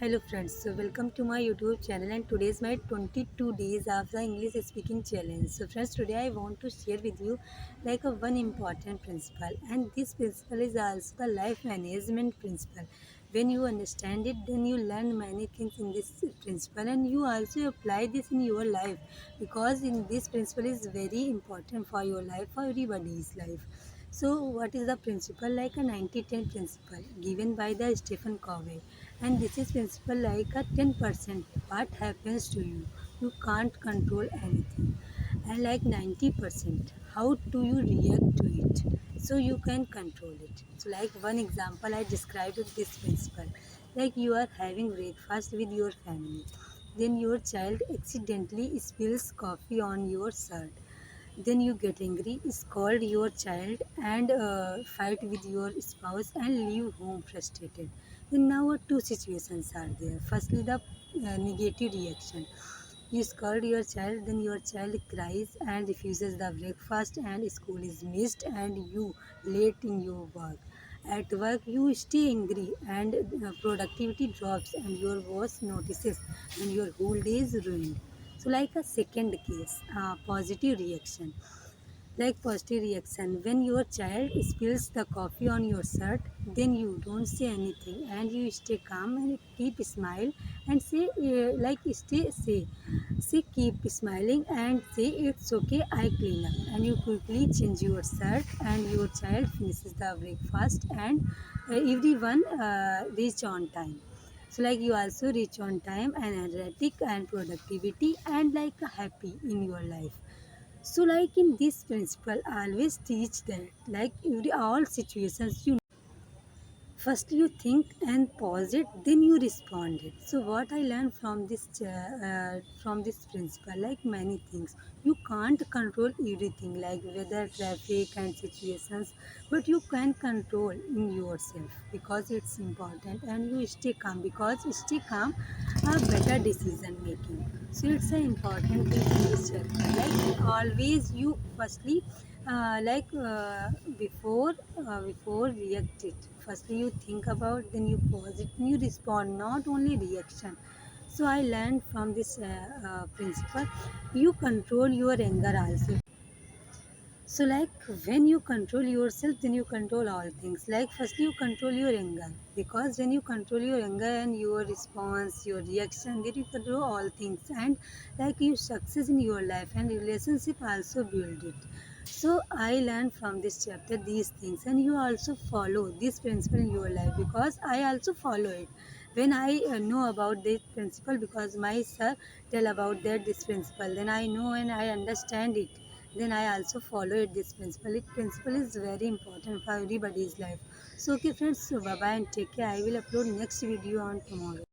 Hello friends, so welcome to my YouTube channel, and today is my 22 days of the English speaking challenge. So friends, today I want to share with you like a one important principle, and this principle is also the life management principle. When you understand it, then you learn many things in this principle, and you also apply this in your life, because in this principle is very important for your life, for everybody's life. So what is the principle? Like a 90-10 principle given by the Stephen Covey, and this is principle like a 10% what happens to you, you can't control anything, and like 90% how do you react to it, so you can control it. So like one example I described with this principle, like you are having breakfast with your family, then your child accidentally spills coffee on your shirt, then you get angry, scold your child, and fight with your spouse and leave home frustrated. Then now two situations are there. Firstly, the negative reaction. You scold your child, then your child cries and refuses the breakfast, and school is missed, and you late in your work. At work, you stay angry, and productivity drops, and your boss notices, and your whole day is ruined. So, like a second case, positive reaction. Like positive reaction, when your child spills the coffee on your shirt, then you don't say anything, and you stay calm and keep smile, and say say keep smiling and say it's okay, I clean up, and you quickly change your shirt, and your child finishes the breakfast, and everyone reach on time. So like you also reach on time and energetic and productivity and like happy in your life. So like in this principle, I always teach that like every all situations, you first you think and pause it, then you respond it. So what I learned from this principle, like many things, you can't control everything like weather, traffic and situations, but you can control in yourself, because it's important, and you stay calm, because stay calm are better decision making. So it's an important thing in this chapter, like always you firstly like before react it, firstly you think about, then you pause it, and you respond, not only reaction. So I learned from this principle, you control your anger also. So like when you control yourself, then you control all things. Like firstly you control your anger, because when you control your anger and your response, your reaction, then you control all things, and like you success in your life and relationship also build it. So I learned from this chapter these things, and you also follow this principle in your life, because I also follow it. When I know about this principle, because my sir tell about that this principle, then I know and I understand it, then I also follow it this principle. It principle is very important for everybody's life. So okay friends, so bye bye and take care. I will upload next video on tomorrow.